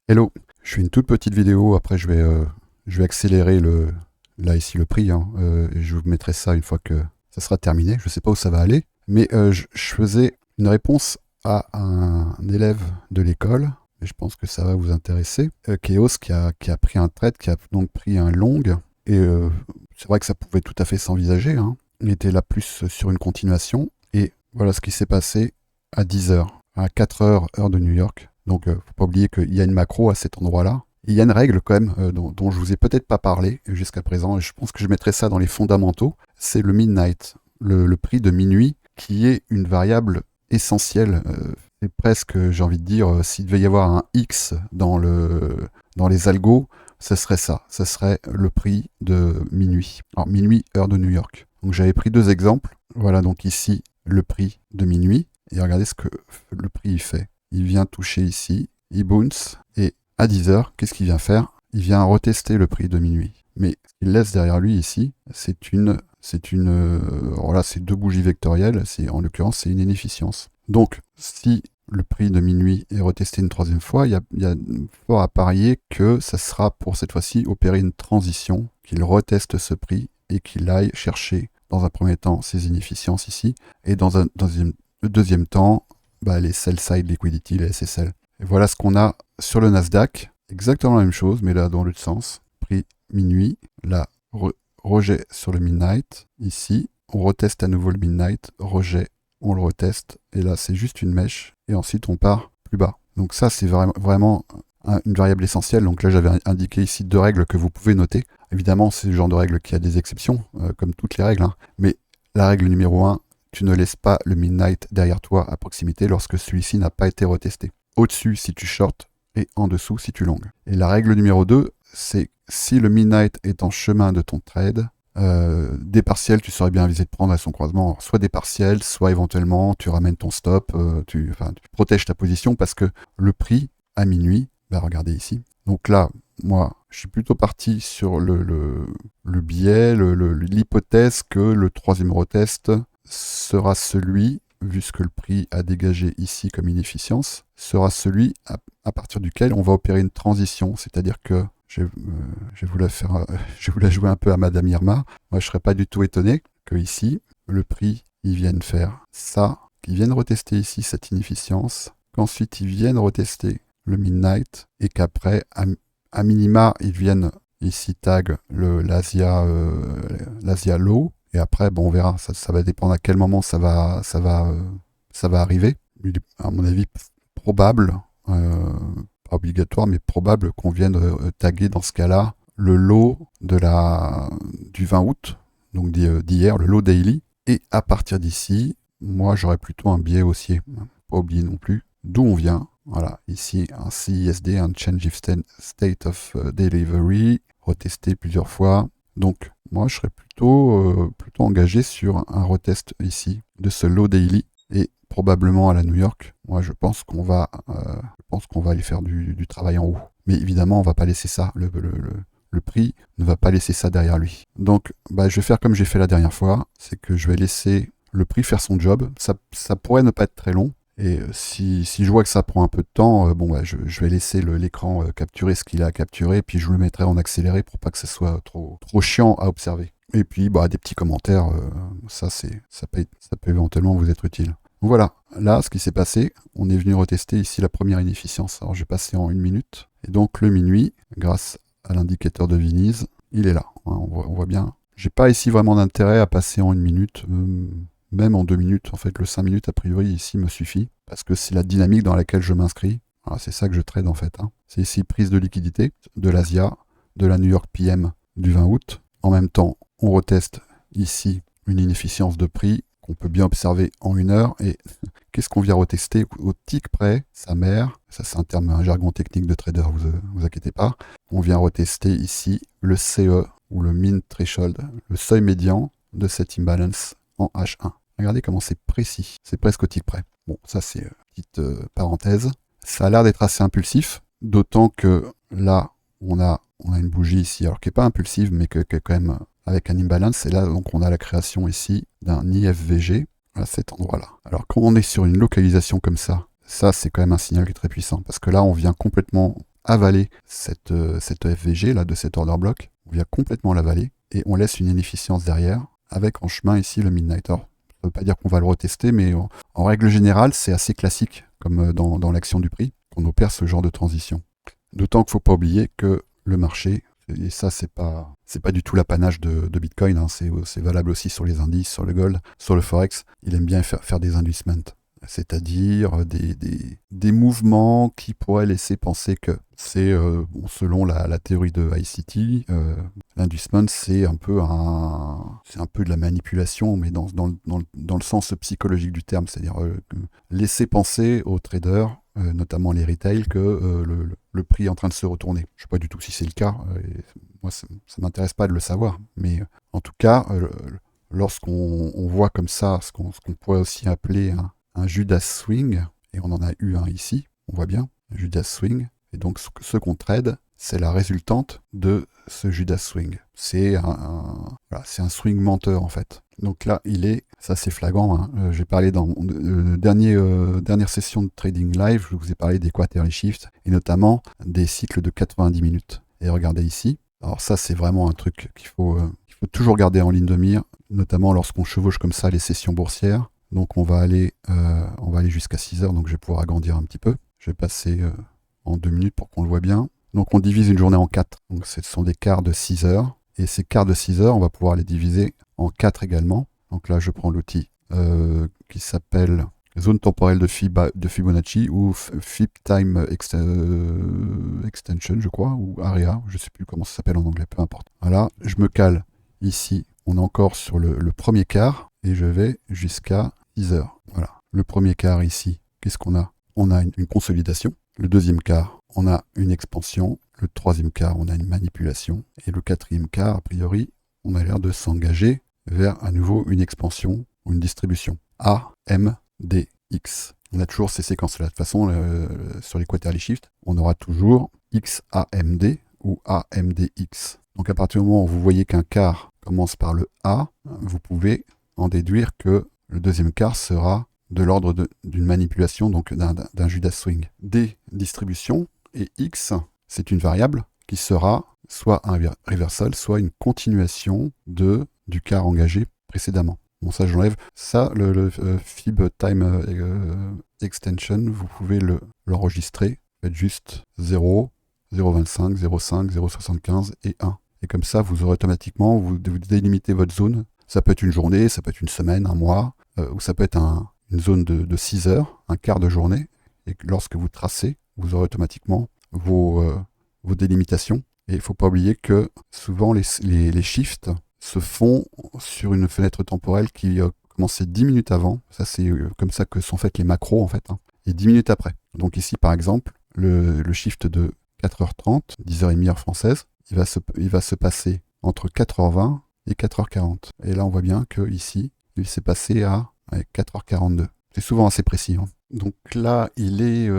Hello, je fais une toute petite vidéo, après je vais accélérer là ici le prix, hein, et je vous mettrai ça une fois que ça sera terminé, je ne sais pas où ça va aller, mais je faisais une réponse à un élève de l'école, et je pense que ça va vous intéresser, Chaos qui a pris un trade, qui a donc pris un long, et c'est vrai que ça pouvait tout à fait s'envisager, hein. Il était là plus sur une continuation, et voilà ce qui s'est passé à 10 heures, à 4 heures, heure de New York. Donc, faut pas oublier qu'il y a une macro à cet endroit-là. Et il y a une règle quand même dont je vous ai peut-être pas parlé jusqu'à présent, et je pense que je mettrai ça dans les fondamentaux, c'est le midnight, le prix de minuit, qui est une variable essentielle. C'est presque, j'ai envie de dire, s'il devait y avoir un X dans les algos, ce serait ça. Ce serait le prix de minuit. Alors, minuit, heure de New York. Donc, j'avais pris deux exemples. Voilà, donc ici, le prix de minuit. Et regardez ce que le prix il fait. Il vient toucher ici, il bounce, et à 10 heures, qu'est-ce qu'il vient faire? Il vient retester le prix de minuit. Mais ce qu'il laisse derrière lui ici, voilà, c'est deux bougies vectorielles, en l'occurrence, c'est une inefficience. Donc, si le prix de minuit est retesté une troisième fois, il y a fort à parier que ça sera pour cette fois-ci opérer une transition, qu'il reteste ce prix et qu'il aille chercher dans un premier temps ses inefficiences ici, et dans un deuxième temps, les sell-side liquidity, les SSL. Et voilà ce qu'on a sur le Nasdaq. Exactement la même chose, mais là dans l'autre sens. Prix minuit, là, rejet sur le midnight. Ici, on reteste à nouveau le midnight, rejet, on le reteste. Et là, c'est juste une mèche. Et ensuite, on part plus bas. Donc ça, c'est vraiment une variable essentielle. Donc là, j'avais indiqué ici deux règles que vous pouvez noter. Évidemment, c'est le genre de règle qui a des exceptions, comme toutes les règles. Hein. Mais la règle numéro 1, tu ne laisses pas le midnight derrière toi à proximité lorsque celui-ci n'a pas été retesté. Au-dessus si tu short et en dessous si tu long. Et la règle numéro 2, c'est si le midnight est en chemin de ton trade, des partiels, tu serais bien avisé de prendre à son croisement. Alors, soit des partiels, soit éventuellement tu ramènes ton stop, tu protèges ta position parce que le prix à minuit, regardez ici. Donc là, moi, je suis plutôt parti sur le biais, l'hypothèse que le troisième retest sera celui, vu ce que le prix a dégagé ici comme inefficience, sera celui à partir duquel on va opérer une transition, c'est-à-dire que je voulais jouer un peu à Madame Irma. Moi, je serais pas du tout étonné que ici, le prix, il vienne faire ça, qu'il vienne retester ici cette inefficience, qu'ensuite il vienne retester le midnight, et qu'après, à minima, ils viennent ici tag l'Asia low, et après, on verra, ça va dépendre à quel moment ça va arriver. Il est, à mon avis, probable, pas obligatoire, mais probable qu'on vienne taguer dans ce cas-là le low du 20 août, donc d'hier, le low daily. Et à partir d'ici, moi, j'aurais plutôt un biais haussier. Pas oublier non plus d'où on vient. Voilà, ici, un CISD, un Change of State of Delivery, retesté plusieurs fois. Donc, moi, je serais plutôt engagé sur un retest ici de ce low daily, et probablement à la New York. Moi, je pense qu'on va aller faire du travail en haut. Mais évidemment, on va pas laisser ça. Le prix ne va pas laisser ça derrière lui. Donc, je vais faire comme j'ai fait la dernière fois, c'est que je vais laisser le prix faire son job. Ça pourrait ne pas être très long. Et si je vois que ça prend un peu de temps, je vais laisser l'écran capturer ce qu'il a capturé, puis je le mettrai en accéléré pour pas que ce soit trop chiant à observer. Et puis des petits commentaires, ça peut éventuellement vous être utile. Donc voilà, là ce qui s'est passé, on est venu retester ici la première inefficience. Alors je vais passer en 1 minute. Et donc le minuit, grâce à l'indicateur de Viniz, il est là. Hein, on voit bien. J'ai pas ici vraiment d'intérêt à passer en 1 minute. Même en 2 minutes, en fait, le 5 minutes a priori ici me suffit, parce que c'est la dynamique dans laquelle je m'inscris. Voilà, c'est ça que je trade en fait. Hein. C'est ici prise de liquidité de l'Asia, de la New York PM du 20 août. En même temps, on reteste ici une inefficience de prix qu'on peut bien observer en 1 heure. Et qu'est-ce qu'on vient retester au tick près? Sa mère, ça c'est un jargon technique de trader, vous inquiétez pas. On vient retester ici le CE, ou le mean threshold, le seuil médian de cette imbalance en H1. Regardez comment c'est précis, c'est presque au tick près. Bon, ça c'est une petite parenthèse. Ça a l'air d'être assez impulsif, d'autant que là, on a une bougie ici, alors qui n'est pas impulsive, mais qui est quand même avec un imbalance. Et là, donc, on a la création ici d'un IFVG à cet endroit-là. Alors, quand on est sur une localisation comme ça, c'est quand même un signal qui est très puissant, parce que là, on vient complètement avaler cette FVG là, de cet order block. On vient complètement l'avaler et on laisse une inefficience derrière avec en chemin ici le Midnight. Alors, ça ne veut pas dire qu'on va le retester, mais en règle générale, c'est assez classique comme dans l'action du prix qu'on opère ce genre de transition. D'autant qu'il ne faut pas oublier que le marché, et ça c'est pas du tout l'apanage de Bitcoin, hein, c'est valable aussi sur les indices, sur le gold, sur le forex, il aime bien faire des inducements, c'est-à-dire des mouvements qui pourraient laisser penser que c'est, selon la théorie de ICT, l'inducement c'est un peu de la manipulation, mais dans le sens psychologique du terme, c'est-à-dire laisser penser aux traders, notamment les retail, que le prix est en train de se retourner. Je ne sais pas du tout si c'est le cas, moi ça ne m'intéresse pas de le savoir, mais en tout cas, lorsqu'on voit comme ça ce qu'on pourrait aussi appeler un Judas Swing, et on en a eu un ici, on voit bien, un Judas Swing, et donc ce qu'on trade, c'est la résultante de ce Judas Swing. C'est voilà, un swing menteur en fait. Donc là, ça c'est flagrant, hein. J'ai parlé dans dernière session de Trading Live, je vous ai parlé des quarterly shifts, et notamment des cycles de 90 minutes. Et regardez ici, alors ça c'est vraiment un truc qu'il faut toujours garder en ligne de mire, notamment lorsqu'on chevauche comme ça les sessions boursières. Donc on va aller jusqu'à 6 heures, donc je vais pouvoir agrandir un petit peu. Je vais passer en 2 minutes pour qu'on le voit bien. Donc on divise une journée en 4. Donc ce sont des quarts de 6 heures. Et ces quarts de 6 heures, on va pouvoir les diviser en 4 également. Donc là, je prends l'outil qui s'appelle zone temporelle de Fibonacci ou Fib Time Extension, je crois, ou Area, je ne sais plus comment ça s'appelle en anglais, peu importe. Voilà, je me cale ici. On est encore sur le premier quart et je vais jusqu'à 6 heures. Voilà. Le premier quart ici, qu'est-ce qu'on a? On a une consolidation. Le deuxième quart, on a une expansion. Le troisième quart, on a une manipulation. Et le quatrième quart, a priori, on a l'air de s'engager vers à nouveau une expansion ou une distribution. A, M, D, X. On a toujours ces séquences-là. De toute façon, sur les quarterly shifts, on aura toujours X, A, M, D ou A, M, D, X. Donc à partir du moment où vous voyez qu'un quart commence par le A, vous pouvez en déduire que le deuxième quart sera de l'ordre d'une manipulation, donc d'un Judas Swing. D, distribution, et X, c'est une variable qui sera soit un reversal, soit une continuation du quart engagé précédemment. Bon, ça j'enlève. Ça, le Fib Time Extension, vous pouvez l'enregistrer. Faites juste 0, 0,25, 0,5, 0,75 et 1. Et comme ça, vous aurez automatiquement, vous délimitez votre zone. Ça peut être une journée, ça peut être une semaine, un mois, ou ça peut être une zone de 6 heures, un quart de journée. Et lorsque vous tracez, vous aurez automatiquement vos délimitations. Et il ne faut pas oublier que souvent les shifts se font sur une fenêtre temporelle qui commençait 10 minutes avant. Ça, c'est comme ça que sont faites les macros, en fait, hein, et 10 minutes après. Donc ici, par exemple, le shift de 4h30, 10h30 heure française, il va se passer entre 4h20 et 4h40. Et là, on voit bien qu'ici, il s'est passé à 4h42. C'est souvent assez précis, hein. Donc là, il est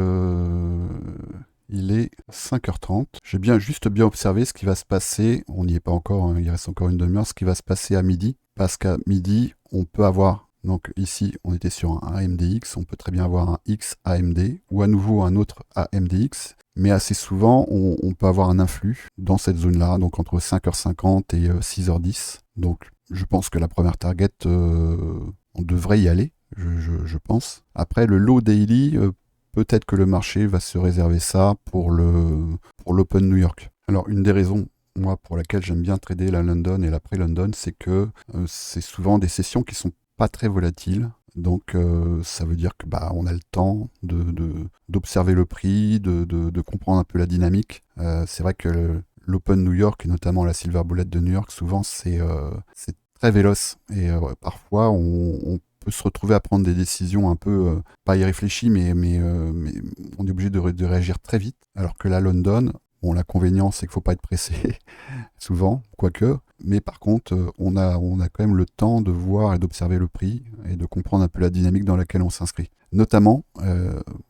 5h30. J'ai juste bien observé ce qui va se passer. On n'y est pas encore, hein, il reste encore une demi-heure. Ce qui va se passer à midi. Parce qu'à midi, on peut avoir. Donc ici, on était sur un AMDX. On peut très bien avoir un X AMD ou à nouveau un autre AMDX. Mais assez souvent, on peut avoir un influx dans cette zone-là, donc entre 5h50 et 6h10. Donc je pense que la première target, on devrait y aller, je pense. Après, le low daily, peut-être que le marché va se réserver ça pour l'Open New York. Alors, une des raisons, moi, pour laquelle j'aime bien trader la London et la pré-London, c'est que c'est souvent des sessions qui sont pas très volatiles. Donc, ça veut dire que on a le temps d'observer le prix, de comprendre un peu la dynamique. C'est vrai que l'Open New York, et notamment la Silver Bullet de New York, souvent, c'est très véloce. Et parfois, on peut se retrouver à prendre des décisions un peu, pas irréfléchies, mais on est obligé de réagir très vite. Alors que la London, bon, l'inconvénient, c'est qu'il ne faut pas être pressé, souvent, quoique. Mais par contre, on a quand même le temps de voir et d'observer le prix et de comprendre un peu la dynamique dans laquelle on s'inscrit. Notamment,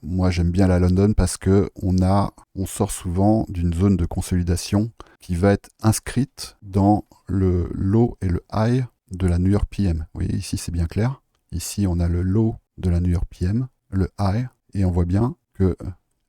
moi j'aime bien la London parce que on sort souvent d'une zone de consolidation qui va être inscrite dans le low et le high de la New York PM. Vous voyez, ici c'est bien clair. Ici on a le low de la New York PM, le high, et on voit bien que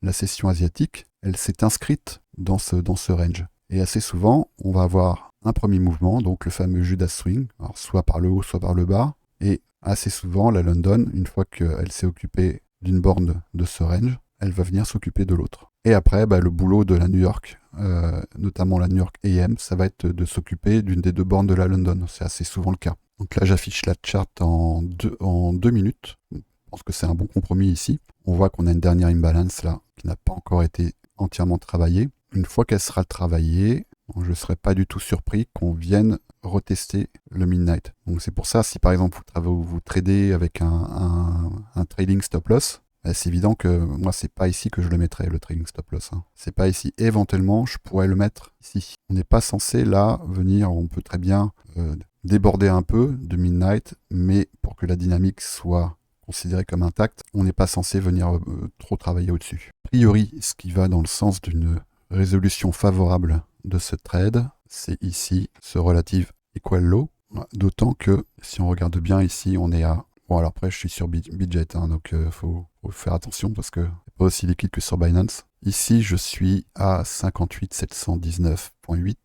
la session asiatique elle s'est inscrite dans ce range. Et assez souvent, on va avoir un premier mouvement, donc le fameux Judas Swing, alors soit par le haut, soit par le bas. Et assez souvent, la London, une fois qu'elle s'est occupée d'une borne de ce range, elle va venir s'occuper de l'autre. Et après, le boulot de la New York, notamment la New York AM, ça va être de s'occuper d'une des deux bornes de la London. C'est assez souvent le cas. Donc là, j'affiche la charte en 2 minutes. Je pense que c'est un bon compromis ici. On voit qu'on a une dernière imbalance là, qui n'a pas encore été entièrement travaillée. Une fois qu'elle sera travaillée, je ne serai pas du tout surpris qu'on vienne retester le midnight. Donc c'est pour ça, si par exemple vous tradez avec un trading stop loss, c'est évident que moi c'est pas ici que je le mettrai, le trading stop loss. C'est pas ici. Éventuellement, je pourrais le mettre ici. On n'est pas censé là venir, on peut très bien déborder un peu de midnight, mais pour que la dynamique soit considérée comme intacte, on n'est pas censé venir trop travailler au-dessus. A priori, ce qui va dans le sens d'une résolution favorable de ce trade, c'est ici ce relative equal low. D'autant que si on regarde bien ici, on est à... Bon, alors après, je suis sur Bitget, donc faut faire attention parce que c'est pas aussi liquide que sur Binance. Ici, je suis à 58 719.8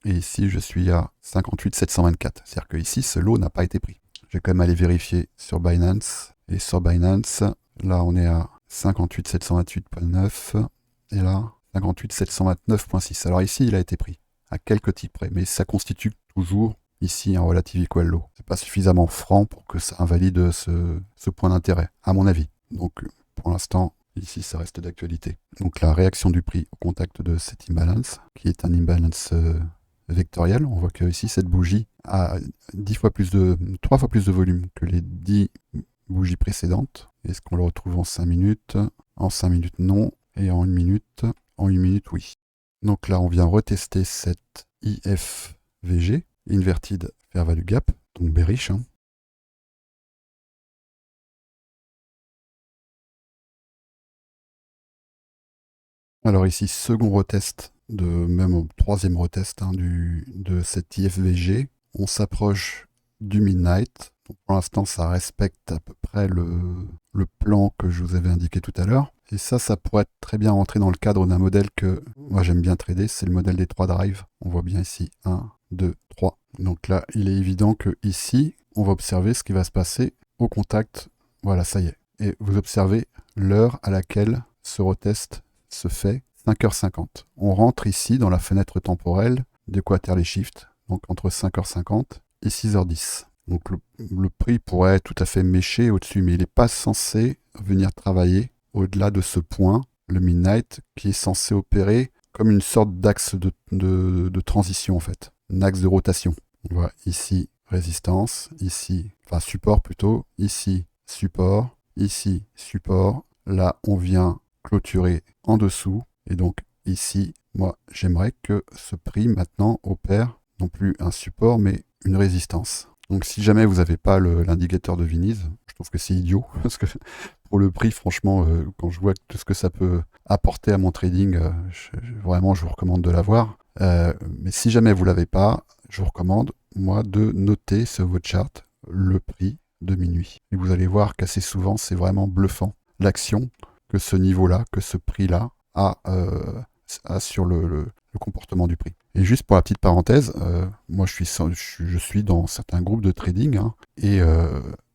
et ici, je suis à 58 724. C'est-à-dire que ici, ce lot n'a pas été pris. Je vais quand même aller vérifier sur Binance. Et sur Binance, là, on est à 58 728.9 et là, 58 729.6. Alors ici, il a été pris à quelques types près, mais ça constitue toujours ici un relative equal low. C'est pas suffisamment franc pour que ça invalide ce point d'intérêt, à mon avis. Donc pour l'instant, ici ça reste d'actualité. Donc la réaction du prix au contact de cette imbalance, qui est un imbalance vectoriel, on voit que ici cette bougie a 3 fois plus de volume que les 10 bougies précédentes. Est-ce qu'on le retrouve en 5 minutes? En 5 minutes non, et en 1 minute, oui. Donc là on vient retester cette IFVG, Inverted Fair Value Gap, donc bearish. Alors ici, second retest, même troisième retest de cette IFVG. On s'approche du midnight. Donc pour l'instant, ça respecte à peu près le plan que je vous avais indiqué tout à l'heure. Et ça pourrait être très bien rentrer dans le cadre d'un modèle que moi j'aime bien trader, c'est le modèle des 3 drives. On voit bien ici 1, 2, 3. Donc là, il est évident que ici, on va observer ce qui va se passer au contact. Voilà, ça y est. Et vous observez l'heure à laquelle ce retest se fait, 5h50. On rentre ici dans la fenêtre temporelle de Quarterly Shift, donc entre 5h50 et 6h10. Donc le prix pourrait tout à fait mécher au-dessus, mais il n'est pas censé venir travailler au-delà de ce point, le midnight, qui est censé opérer comme une sorte d'axe de transition en fait, un axe de rotation. On voit ici résistance, ici, enfin support plutôt, ici support, là on vient clôturer en dessous, et donc ici, moi j'aimerais que ce prix maintenant opère non plus un support mais une résistance. Donc si jamais vous n'avez pas l'indicateur de Viniz, je trouve que c'est idiot, parce que pour le prix, franchement, quand je vois tout ce que ça peut apporter à mon trading, vraiment je vous recommande de l'avoir. Mais si jamais vous ne l'avez pas, je vous recommande, moi, de noter sur votre chart le prix de minuit. Et vous allez voir qu'assez souvent, c'est vraiment bluffant l'action que ce niveau-là, que ce prix-là a sur le comportement du prix. Et juste pour la petite parenthèse, moi je suis dans certains groupes de trading, et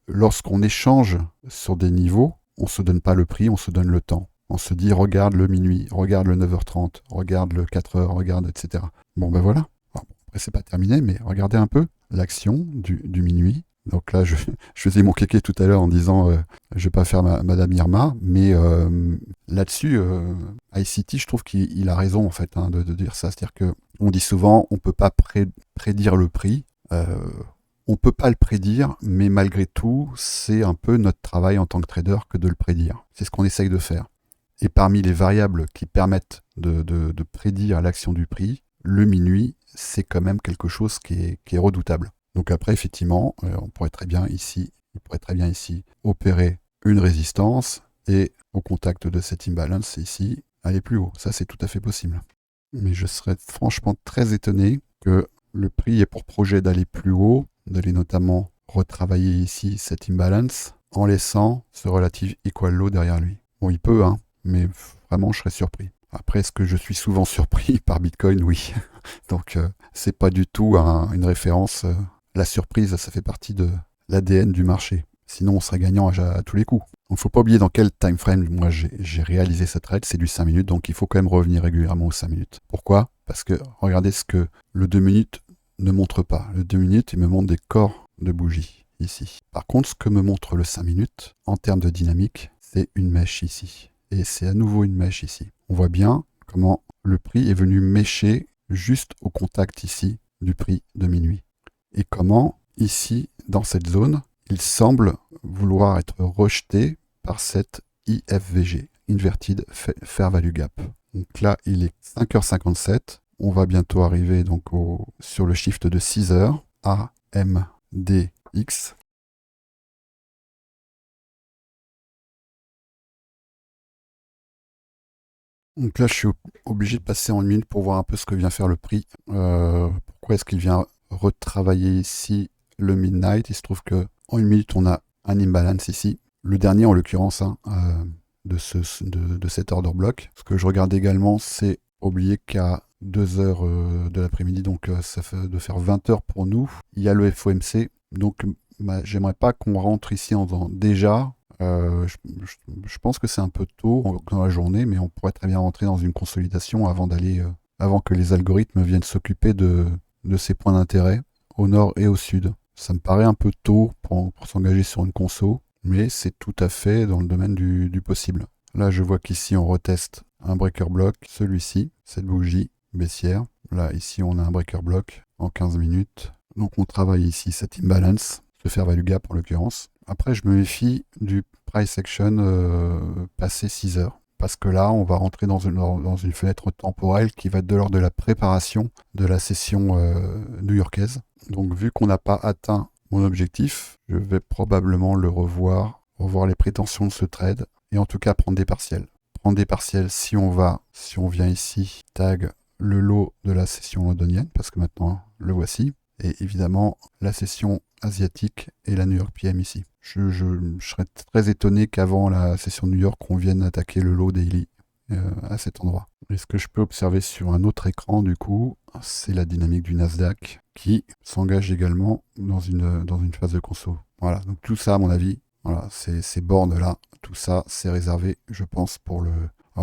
lorsqu'on échange sur des niveaux, on ne se donne pas le prix, on se donne le temps. On se dit regarde le minuit, regarde le 9h30, regarde le 4h, regarde, etc. Bon ben voilà. Bon, après c'est pas terminé, mais regardez un peu l'action du minuit. Donc là, je faisais mon kéké tout à l'heure en disant je vais pas faire Madame Irma, mais là-dessus, ICT, je trouve qu'il a raison en fait de dire ça. C'est-à-dire que on dit souvent on peut pas prédire le prix. On peut pas le prédire, mais malgré tout, c'est un peu notre travail en tant que trader que de le prédire. C'est ce qu'on essaye de faire. Et parmi les variables qui permettent de prédire l'action du prix, le minuit, c'est quand même quelque chose qui est redoutable. Donc après, effectivement, on pourrait très bien ici opérer une résistance et au contact de cette imbalance ici, aller plus haut. Ça, c'est tout à fait possible. Mais je serais franchement très étonné que le prix ait pour projet d'aller plus haut, d'aller notamment retravailler ici cette imbalance en laissant ce relative equal low derrière lui. Bon, il peut, mais vraiment, je serais surpris. Après, est-ce que je suis souvent surpris par Bitcoin? Oui. Donc, c'est pas du tout une référence. La surprise, ça fait partie de l'ADN du marché. Sinon, on serait gagnant à tous les coups. Donc, faut pas oublier dans quel time frame moi j'ai réalisé cette trade. C'est du 5 minutes, donc il faut quand même revenir régulièrement aux 5 minutes. Pourquoi? Parce que regardez ce que le 2 minutes ne montre pas. Le 2 minutes, il me montre des corps de bougies ici. Par contre, ce que me montre le 5 minutes, en termes de dynamique, c'est une mèche ici. Et c'est à nouveau une mèche ici. On voit bien comment le prix est venu mêcher juste au contact ici du prix de minuit. Et comment, ici, dans cette zone, il semble vouloir être rejeté par cette IFVG, Inverted Fair Value Gap. Donc là, il est 5h57. On va bientôt arriver donc sur le shift de 6 heures, AMDX. Donc là, je suis obligé de passer en une minute pour voir un peu ce que vient faire le prix. Pourquoi est-ce qu'il vient retravailler ici le midnight? Il se trouve que en une minute, on a un imbalance ici. Le dernier, en l'occurrence, de cet order block. Ce que je regarde également, c'est oublier qu'à 2 heures de l'après-midi, donc ça fait de faire 20 heures pour nous, il y a le FOMC. Donc, j'aimerais pas qu'on rentre ici en disant déjà. Je pense que c'est un peu tôt dans la journée, mais on pourrait très bien rentrer dans une consolidation avant que les algorithmes viennent s'occuper de ces points d'intérêt au nord et au sud. Ça me paraît un peu tôt pour s'engager sur une conso, mais c'est tout à fait dans le domaine du possible. Là, je vois qu'ici, on reteste un breaker block, celui-ci, cette bougie baissière. Là, ici, on a un breaker block en 15 minutes. Donc, on travaille ici cet imbalance, ce fair value gap en l'occurrence. Après, je me méfie du price action passé 6 heures. Parce que là, on va rentrer dans une fenêtre temporelle qui va être de l'ordre de la préparation de la session new-yorkaise. Donc, vu qu'on n'a pas atteint mon objectif, je vais probablement le revoir les prétentions de ce trade, et en tout cas prendre des partiels. Prendre des partiels si on vient ici, tag le lot de la session londonienne, parce que maintenant, le voici. Et évidemment, la session asiatique et la New York PM ici. Je serais très étonné qu'avant la session de New York, on vienne attaquer le lot daily à cet endroit. Et ce que je peux observer sur un autre écran, du coup, c'est la dynamique du Nasdaq qui s'engage également dans une phase de conso. Voilà, donc tout ça, à mon avis, voilà, ces bornes-là, tout ça, c'est réservé, je pense, pour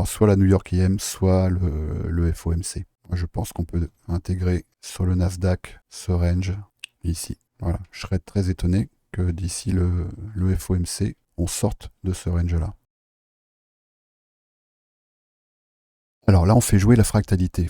soit la New York IM, soit le FOMC. Je pense qu'on peut intégrer sur le Nasdaq ce range ici. Voilà, je serais très étonné que d'ici le FOMC, on sorte de ce range-là. Alors là, on fait jouer la fractalité.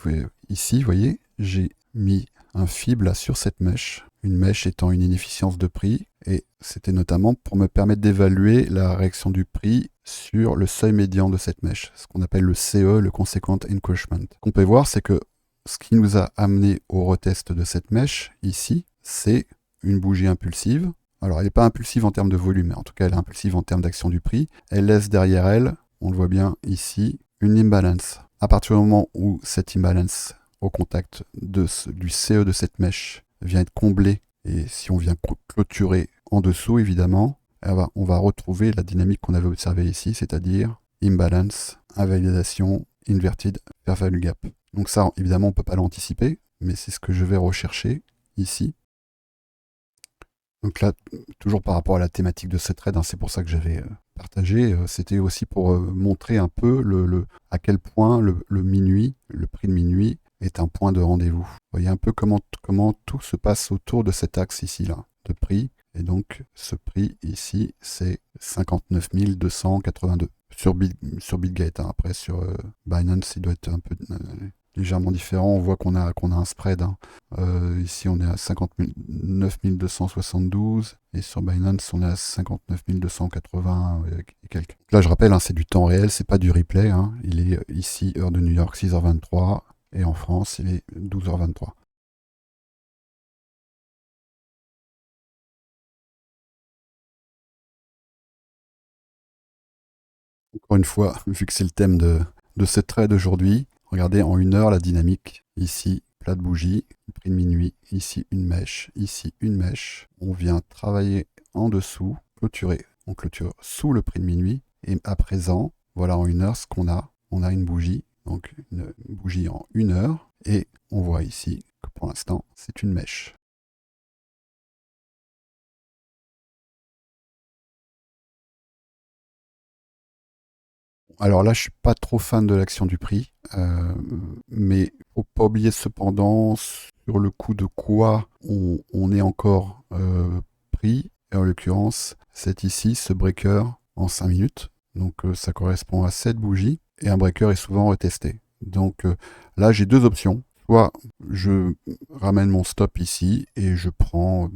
Ici, vous voyez, j'ai mis un fib là sur cette mèche, une mèche étant une inefficience de prix, et c'était notamment pour me permettre d'évaluer la réaction du prix sur le seuil médian de cette mèche, ce qu'on appelle le CE, le Consequent Encroachment. Ce qu'on peut voir, c'est que ce qui nous a amené au retest de cette mèche, ici, c'est une bougie impulsive. Alors, elle n'est pas impulsive en termes de volume, mais en tout cas, elle est impulsive en termes d'action du prix. Elle laisse derrière elle, on le voit bien ici, une imbalance. À partir du moment où cette imbalance au contact du CE de cette mèche vient être comblée, et si on vient clôturer en dessous, évidemment, on va retrouver la dynamique qu'on avait observée ici, c'est-à-dire imbalance, invalidation, inverted fair value gap. Donc ça, évidemment, on ne peut pas l'anticiper, mais c'est ce que je vais rechercher ici. Donc là, toujours par rapport à la thématique de cette trade, c'est pour ça que j'avais partagé, c'était aussi pour montrer un peu à quel point le prix de minuit, est un point de rendez-vous. Vous voyez un peu comment tout se passe autour de cet axe ici, là, de prix. Et donc, ce prix ici, c'est 59 282 sur BitGate. Après, sur Binance, il doit être un peu légèrement différent. On voit qu'on a un spread. Ici, on est à 59 272 et sur Binance, on est à 59 280 et quelques. Là, je rappelle, c'est du temps réel, c'est pas du replay. Il est ici, heure de New York, 6h23 et en France, il est 12h23. Encore une fois, vu que c'est le thème de cette trade aujourd'hui, regardez en une heure la dynamique. Ici, plat de bougie, prix de minuit, ici une mèche, ici une mèche. On vient travailler en dessous, clôturer. On clôture sous le prix de minuit. Et à présent, voilà en une heure ce qu'on a. On a une bougie Donc une bougie en 1 heure. Et on voit ici que pour l'instant, c'est une mèche. Alors là, je suis pas trop fan de l'action du prix, mais faut pas oublier cependant sur le coup de quoi on est encore pris. Et en l'occurrence, c'est ici ce breaker en 5 minutes. Donc ça correspond à 7 bougies et un breaker est souvent retesté. Donc là, j'ai deux options. Soit je ramène mon stop ici et je prends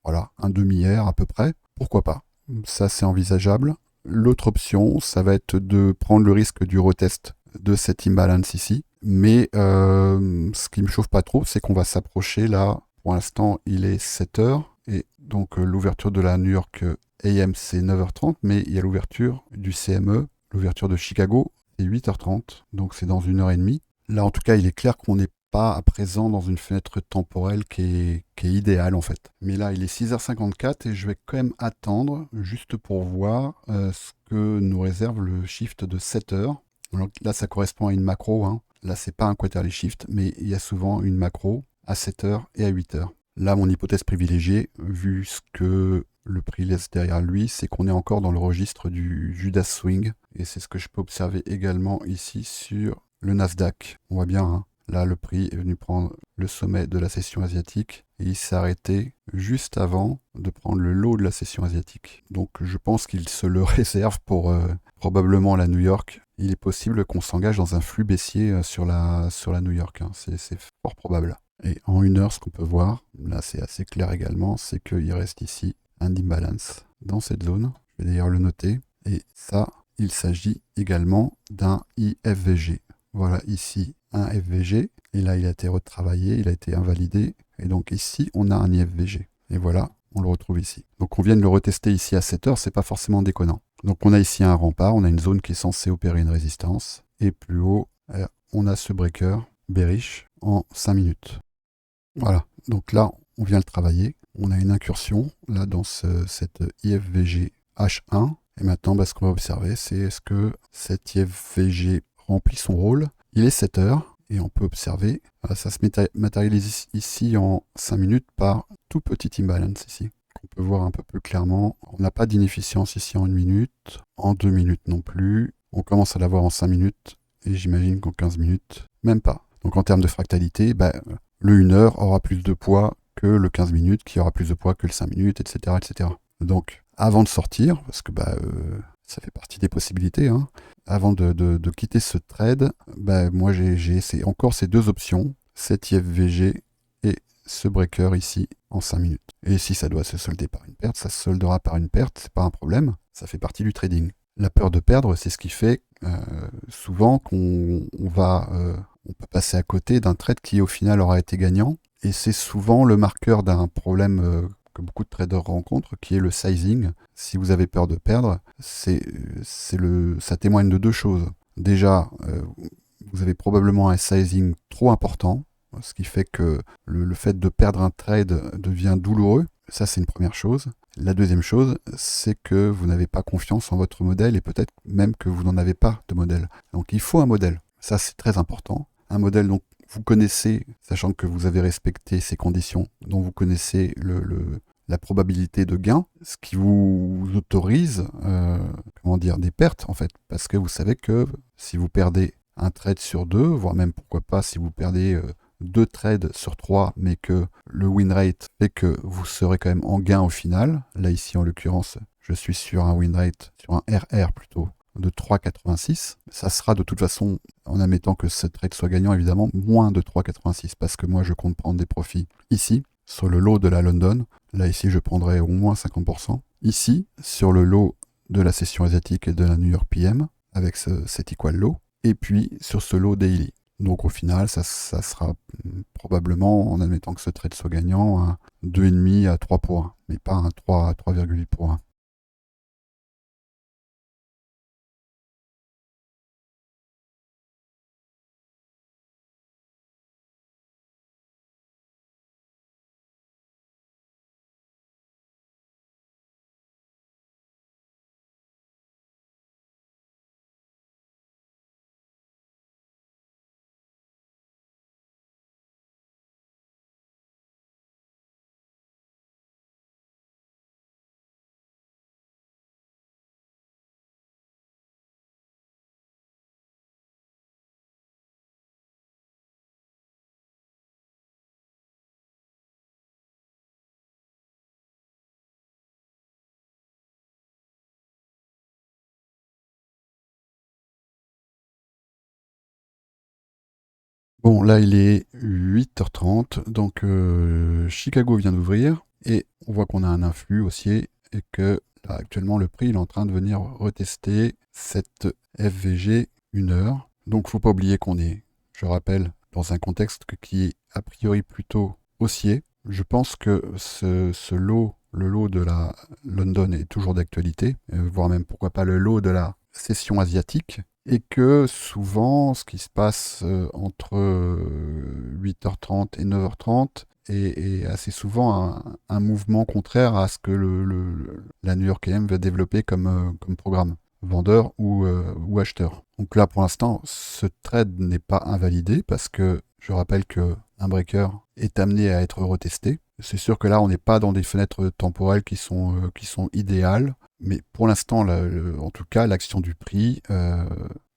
voilà, un demi-air à peu près. Pourquoi pas? Ça, c'est envisageable. L'autre option, ça va être de prendre le risque du retest de cet imbalance ici. Mais ce qui me chauffe pas trop, c'est qu'on va s'approcher là. Pour l'instant, il est 7 heures. Et donc l'ouverture de la New York AM, c'est 9h30. Mais il y a l'ouverture du CME, l'ouverture de Chicago, c'est 8h30. Donc c'est dans 1 heure et demie. Là, en tout cas, il est clair qu'on n'est pas à présent dans une fenêtre temporelle qui est idéale en fait. Mais là, il est 6h54 et je vais quand même attendre juste pour voir ce que nous réserve le shift de 7 heures. Donc là, ça correspond à une macro, hein. Là, c'est pas un quarterly shift, mais il y a souvent une macro à 7 heures et à 8 heures. Là, mon hypothèse privilégiée, vu ce que le prix laisse derrière lui, c'est qu'on est encore dans le registre du Judas Swing. Et c'est ce que je peux observer également ici sur le Nasdaq. On voit bien, hein. Là, le prix est venu prendre le sommet de la session asiatique et il s'est arrêté juste avant de prendre le low de la session asiatique. Donc je pense qu'il se le réserve pour probablement la New York. Il est possible qu'on s'engage dans un flux baissier sur la New York, hein. C'est fort probable. Et en 1 heure, ce qu'on peut voir, là c'est assez clair également, c'est qu'il reste ici un imbalance dans cette zone. Je vais d'ailleurs le noter. Et ça, il s'agit également d'un IFVG. Voilà ici un FVG. Et là, il a été retravaillé, il a été invalidé. Et donc ici, on a un IFVG. Et voilà, on le retrouve ici. Donc on vient de le retester ici à 7 heures, c'est pas forcément déconnant. Donc on a ici un rempart, on a une zone qui est censée opérer une résistance. Et plus haut, on a ce breaker bearish en 5 minutes. Voilà, donc là, on vient le travailler. On a une incursion là dans cette IFVG H1. Et maintenant, ce qu'on va observer, c'est est-ce que cet IFVG remplit son rôle. Il est 7 heures et on peut observer, ça se matérialise ici en 5 minutes par tout petit imbalance ici. On peut voir un peu plus clairement. On n'a pas d'inefficience ici en 1 minute, en 2 minutes non plus. On commence à l'avoir en 5 minutes et j'imagine qu'en 15 minutes, même pas. Donc en termes de fractalité, le 1 heure aura plus de poids que le 15 minutes, qui aura plus de poids que le 5 minutes, etc. etc. Donc, avant de sortir, parce que ça fait partie des possibilités, hein, avant de quitter ce trade, moi j'ai essayé encore ces deux options, cet IFVG et ce breaker ici en 5 minutes. Et si ça doit se solder par une perte, ça se soldera par une perte, c'est pas un problème, ça fait partie du trading. La peur de perdre, c'est ce qui fait souvent on peut passer à côté d'un trade qui au final aura été gagnant. Et c'est souvent le marqueur d'un problème que beaucoup de traders rencontrent, qui est le sizing. Si vous avez peur de perdre, ça témoigne de deux choses. Déjà, vous avez probablement un sizing trop important, ce qui fait que le fait de perdre un trade devient douloureux. Ça, c'est une première chose. La deuxième chose, c'est que vous n'avez pas confiance en votre modèle et peut-être même que vous n'en avez pas de modèle. Donc il faut un modèle. Ça, c'est très important. Un modèle dont vous connaissez, sachant que vous avez respecté ces conditions, dont vous connaissez la probabilité de gain, ce qui vous autorise des pertes en fait. Parce que vous savez que si vous perdez un trade sur deux, voire même pourquoi pas si vous perdez deux trades sur trois, mais que le win rate fait que vous serez quand même en gain au final. Là ici en l'occurrence, je suis sur un win rate, sur un RR plutôt, de 3,86. Ça sera de toute façon, en admettant que ce trade soit gagnant, évidemment, moins de 3,86 parce que moi je compte prendre des profits ici, sur le lot de la London. Là ici je prendrai au moins 50%. Ici, sur le lot de la session asiatique et de la New York PM, avec cet equal low. Et puis sur ce lot daily. Donc au final, ça sera probablement, en admettant que ce trade soit gagnant, un 2,5 à 3 pour 1, mais pas un 3 à 3,8 pour 1. Bon, là, il est 8h30, donc Chicago vient d'ouvrir, et on voit qu'on a un influx haussier, et que là, actuellement, le prix il est en train de venir retester cette FVG 1 heure. Donc, faut pas oublier qu'on est, je rappelle, dans un contexte qui est a priori plutôt haussier. Je pense que ce lot, le lot de la London est toujours d'actualité, voire même pourquoi pas le lot de la session asiatique, et que souvent, ce qui se passe entre 8h30 et 9h30 est assez souvent un mouvement contraire à ce que la New York AM veut développer comme programme, vendeur ou acheteur. Donc là, pour l'instant, ce trade n'est pas invalidé parce que je rappelle que un breaker est amené à être retesté. C'est sûr que là, on n'est pas dans des fenêtres temporelles qui sont idéales. Mais pour l'instant, en tout cas, l'action du prix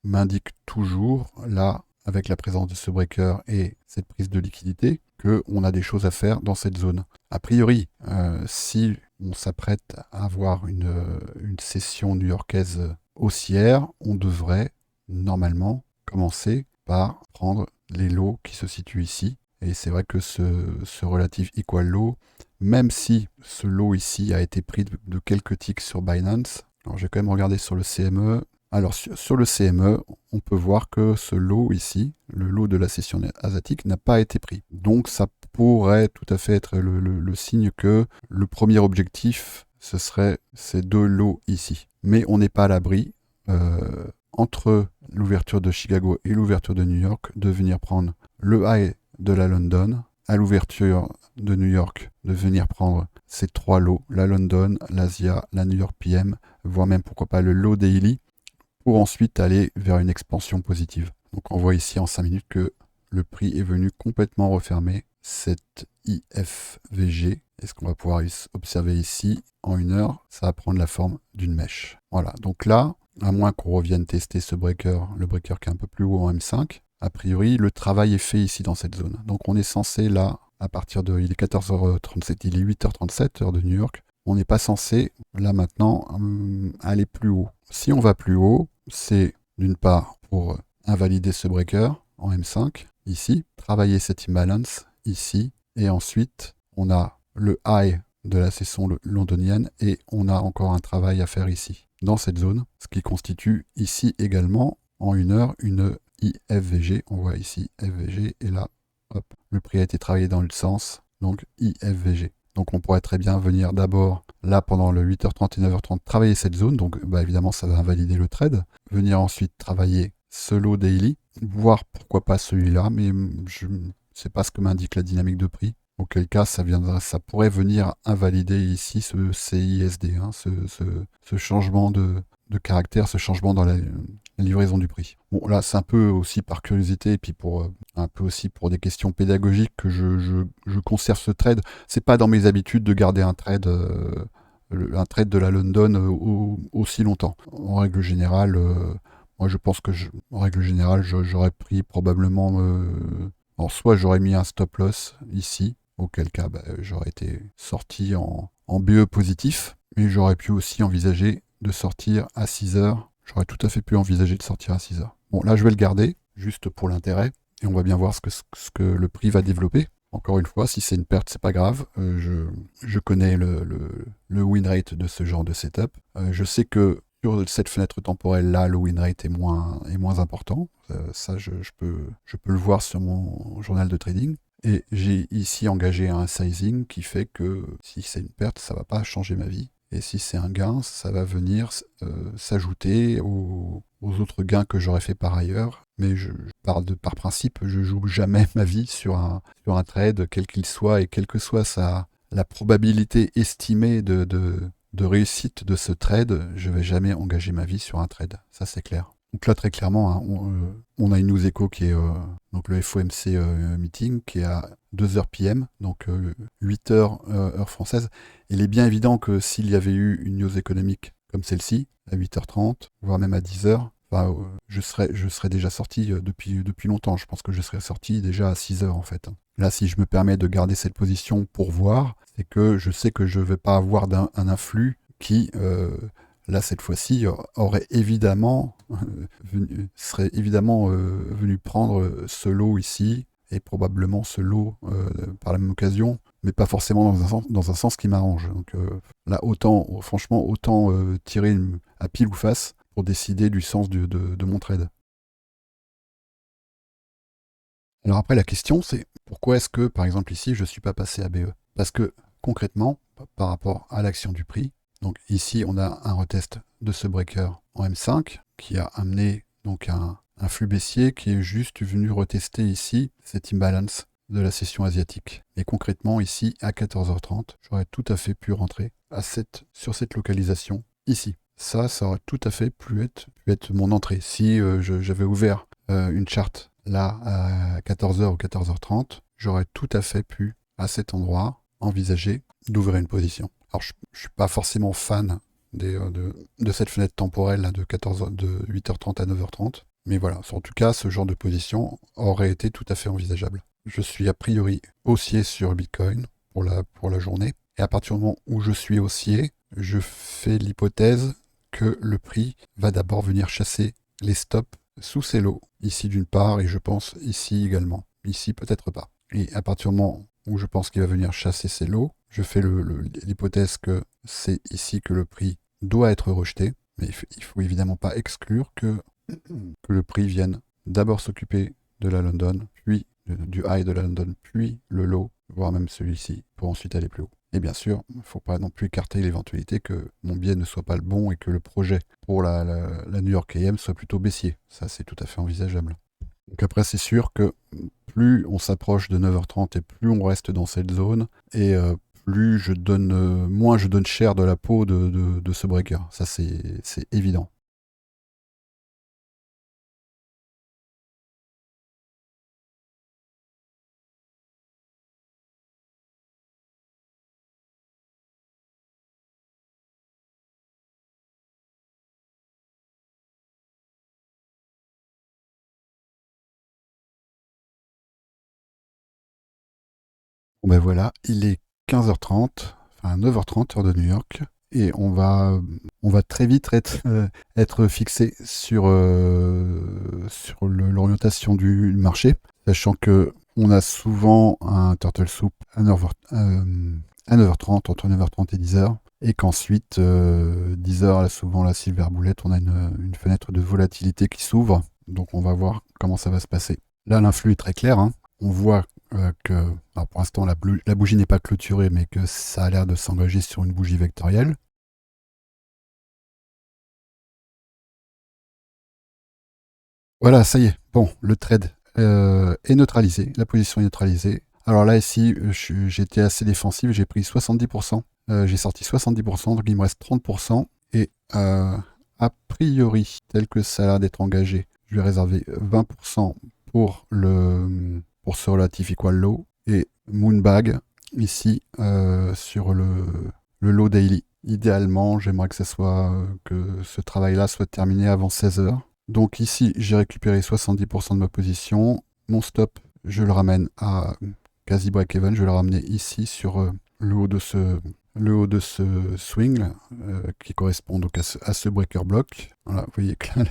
m'indique toujours, là, avec la présence de ce breaker et cette prise de liquidité, qu'on a des choses à faire dans cette zone. A priori, si on s'apprête à avoir une session new-yorkaise haussière, on devrait normalement commencer par prendre les lots qui se situent ici. Et c'est vrai que ce relative equal low, même si ce lot ici a été pris de quelques ticks sur Binance, alors j'ai quand même regardé sur le CME. Alors sur le CME, on peut voir que ce lot ici, le lot de la session asiatique, n'a pas été pris. Donc ça pourrait tout à fait être le signe que le premier objectif, ce serait ces deux lots ici. Mais on n'est pas à l'abri, entre l'ouverture de Chicago et l'ouverture de New York, de venir prendre le high de la London, à l'ouverture de New York, de venir prendre ces trois lots, la London, l'Asia, la New York PM, voire même pourquoi pas le lot daily, pour ensuite aller vers une expansion positive. Donc on voit ici en 5 minutes que le prix est venu complètement refermer cette IFVG. Et ce qu'on va pouvoir observer ici en 1 heure, ça va prendre la forme d'une mèche. Voilà, donc là, à moins qu'on revienne tester ce breaker, le breaker qui est un peu plus haut en M5, a priori, le travail est fait ici dans cette zone. Donc on est censé là, à partir de... Il est 14h37, il est 8h37, heure de New York. On n'est pas censé, là maintenant, aller plus haut. Si on va plus haut, c'est d'une part pour invalider ce breaker en M5, ici, travailler cette imbalance, ici, et ensuite, on a le high de la session londonienne et on a encore un travail à faire ici, dans cette zone, ce qui constitue ici également, en 1 heure, une IFVG. On voit ici FVG, et là, hop, le prix a été travaillé dans le sens, donc IFVG. Donc on pourrait très bien venir d'abord, là pendant le 8h30 et 9h30, travailler cette zone, donc bah, évidemment ça va invalider le trade, venir ensuite travailler ce lot daily, voir pourquoi pas celui-là, mais je ne sais pas ce que m'indique la dynamique de prix, auquel cas ça pourrait venir invalider ici ce CISD, hein, ce changement de caractère, ce changement dans la livraison du prix. Bon, là, c'est un peu aussi par curiosité et puis pour un peu aussi pour des questions pédagogiques que je conserve ce trade. C'est pas dans mes habitudes de garder un trade de la London aussi longtemps. En règle générale, moi, je pense que en règle générale, j'aurais pris probablement. Alors, soit j'aurais mis un stop loss ici, auquel cas bah, j'aurais été sorti en BE positif, mais j'aurais pu aussi envisager de sortir à 6 heures. J'aurais tout à fait pu envisager de sortir à 6 heures. Bon, là, je vais le garder, juste pour l'intérêt, et on va bien voir ce que le prix va développer. Encore une fois, si c'est une perte, c'est pas grave. Je connais le win rate de ce genre de setup. Je sais que sur cette fenêtre temporelle-là, le win rate est moins important. Ça, je peux le voir sur mon journal de trading. Et j'ai ici engagé un sizing qui fait que si c'est une perte, ça ne va pas changer ma vie. Et si c'est un gain, ça va venir s'ajouter aux autres gains que j'aurais fait par ailleurs. Mais par principe, je joue jamais ma vie sur un trade, quel qu'il soit, et quelle que soit la probabilité estimée de réussite de ce trade, je vais jamais engager ma vie sur un trade. Ça, c'est clair. Donc là, très clairement, hein, on a une news echo qui est donc le FOMC meeting qui est à 2h PM, donc 8h heure française. Il est bien évident que s'il y avait eu une news économique comme celle-ci, à 8h30, voire même à 10h, enfin, je serais déjà sorti depuis longtemps. Je pense que je serais sorti déjà à 6h en fait. Là, si je me permets de garder cette position pour voir, c'est que je sais que je ne vais pas avoir un influx qui, là cette fois-ci, aurait évidemment serait évidemment venu prendre ce lot ici, et probablement ce lot par la même occasion, mais pas forcément dans un sens qui m'arrange. Donc là, franchement, autant tirer à pile ou face pour décider du sens de mon trade. Alors après, la question, c'est pourquoi est-ce que, par exemple ici, je ne suis pas passé à BE? Parce que concrètement, par rapport à l'action du prix, donc ici, on a un retest de ce breaker en M5 qui a amené donc un flux baissier qui est juste venu retester ici cet imbalance de la session asiatique. Et concrètement, ici, à 14h30, j'aurais tout à fait pu rentrer sur cette localisation ici. Ça aurait tout à fait pu être mon entrée. Si j'avais ouvert une charte là à 14h ou 14h30, j'aurais tout à fait pu, à cet endroit, envisager d'ouvrir une position. Alors, je ne suis pas forcément fan de cette fenêtre temporelle là, de 8h30 à 9h30, mais voilà, en tout cas, ce genre de position aurait été tout à fait envisageable. Je suis a priori haussier sur Bitcoin pour la journée, et à partir du moment où je suis haussier, je fais l'hypothèse que le prix va d'abord venir chasser les stops sous ces lots, ici d'une part, et je pense ici également. Ici peut-être pas. Et à partir du moment où je pense qu'il va venir chasser ces lots, je fais l'hypothèse que c'est ici que le prix doit être rejeté, mais il faut évidemment pas exclure que le prix vienne d'abord s'occuper de la London, puis du high de la London, puis le low, voire même celui-ci, pour ensuite aller plus haut. Et bien sûr, il ne faut pas non plus écarter l'éventualité que mon biais ne soit pas le bon et que le projet pour la New York AM soit plutôt baissier. Ça, c'est tout à fait envisageable. Donc après, c'est sûr que plus on s'approche de 9h30 et plus on reste dans cette zone, et plus moins je donne cher de la peau de ce breaker. Ça, c'est évident. Bon ben voilà, il est 15h30, enfin 9h30 heure de New York, et on va très vite être fixé sur l'orientation du marché, sachant que on a souvent un turtle soup à 9h30, entre 9h30 et 10h, et qu'ensuite, 10h, souvent la silver bullet, on a une fenêtre de volatilité qui s'ouvre, donc on va voir comment ça va se passer. Là, l'influx est très clair, hein. On voit que, alors pour l'instant, la bougie n'est pas clôturée, mais que ça a l'air de s'engager sur une bougie vectorielle. Voilà, ça y est. Bon, le trade est neutralisé, la position est neutralisée. Alors là, ici, j'étais assez défensif, j'ai pris 70%, j'ai sorti 70%, donc il me reste 30%. Et a priori, tel que ça a l'air d'être engagé, je vais réserver 20% pour ce relative equal low, et Moonbag ici sur le low daily. Idéalement, j'aimerais que ce travail-là soit terminé avant 16h. Donc ici, j'ai récupéré 70% de ma position. Mon stop, je le ramène à quasi break-even. Je vais le ramener ici sur le haut de ce swing qui correspond donc à ce breaker block. Voilà, vous voyez que là,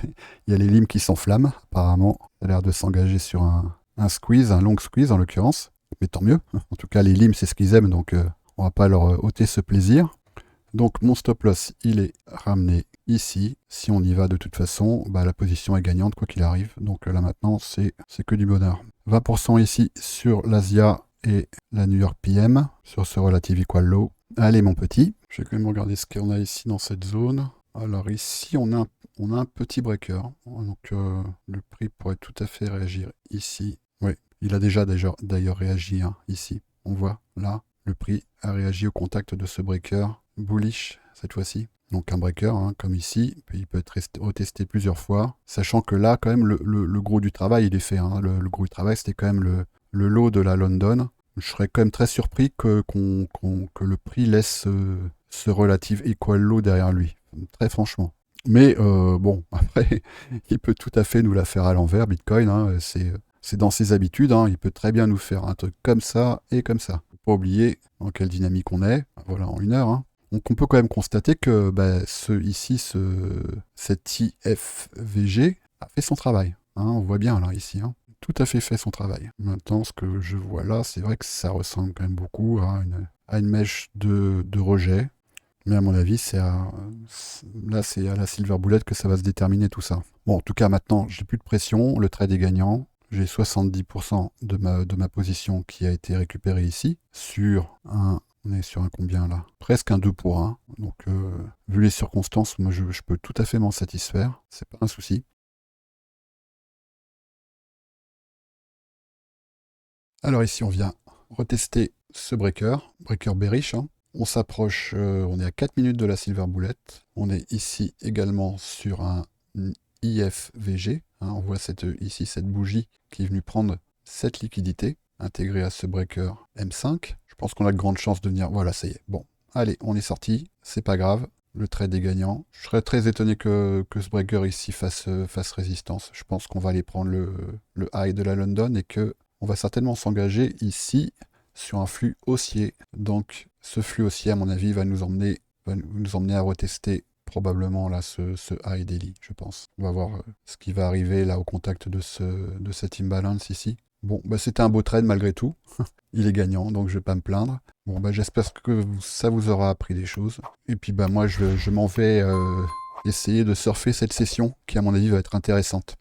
il y a les limes qui s'enflamment. Apparemment, ça a l'air de s'engager sur un squeeze, un long squeeze en l'occurrence. Mais tant mieux. En tout cas, les limes, c'est ce qu'ils aiment, donc on va pas leur ôter ce plaisir. Donc mon stop loss, il est ramené ici. Si on y va de toute façon, bah, la position est gagnante quoi qu'il arrive. Donc là maintenant, c'est que du bonheur. 20% ici sur l'Asia et la New York PM, sur ce relative equal low. Allez mon petit, je vais quand même regarder ce qu'on a ici dans cette zone. Alors ici, on a un petit breaker. Donc le prix pourrait tout à fait réagir ici. Oui, il a déjà d'ailleurs réagi hein, ici. On voit là, le prix a réagi au contact de ce breaker bullish cette fois-ci. Donc un breaker, hein, comme ici, il peut être retesté plusieurs fois, sachant que là, quand même, le gros du travail, il est fait. Hein. Le gros du travail, c'était quand même le lot de la London. Je serais quand même très surpris que le prix laisse ce relative equal low derrière lui, très franchement. Mais bon, après, il peut tout à fait nous la faire à l'envers, Bitcoin, hein, c'est dans ses habitudes, hein, il peut très bien nous faire un truc comme ça et comme ça. Faut pas oublier dans quelle dynamique on est, voilà, en une heure. Hein. Donc on peut quand même constater que cet IFVG a fait son travail. Hein, on voit bien là ici. Hein. Tout à fait son travail. Maintenant, ce que je vois là, c'est vrai que ça ressemble quand même beaucoup à une mèche de rejet. Mais à mon avis, c'est à la silver bullet que ça va se déterminer tout ça. Bon, en tout cas, maintenant, j'ai plus de pression, le trade est gagnant. J'ai 70% de ma position qui a été récupérée ici on est sur un combien là? Presque un 2 pour 1. Donc, vu les circonstances, moi je peux tout à fait m'en satisfaire. C'est pas un souci. Alors ici, on vient retester ce breaker bearish. Hein. On s'approche, on est à 4 minutes de la silver bullet. On est ici également sur un IFVG. Hein. On voit ici cette bougie qui est venue prendre cette liquidité intégrée à ce breaker M5. Je pense qu'on a de grandes chances de venir. Voilà, ça y est. Bon, allez, on est sorti. C'est pas grave. Le trade est gagnant. Je serais très étonné que ce breaker ici fasse résistance. Je pense qu'on va aller prendre le high de la London et que on va certainement s'engager ici sur un flux haussier. Donc ce flux haussier, à mon avis, va nous emmener à retester probablement là ce high daily, je pense. On va voir ce qui va arriver là au contact de cet imbalance ici. Bon, bah, c'était un beau trade malgré tout. Il est gagnant, donc je vais pas me plaindre. Bon, bah, j'espère que ça vous aura appris des choses. Et puis bah, moi, je m'en vais essayer de surfer cette session qui, à mon avis, va être intéressante.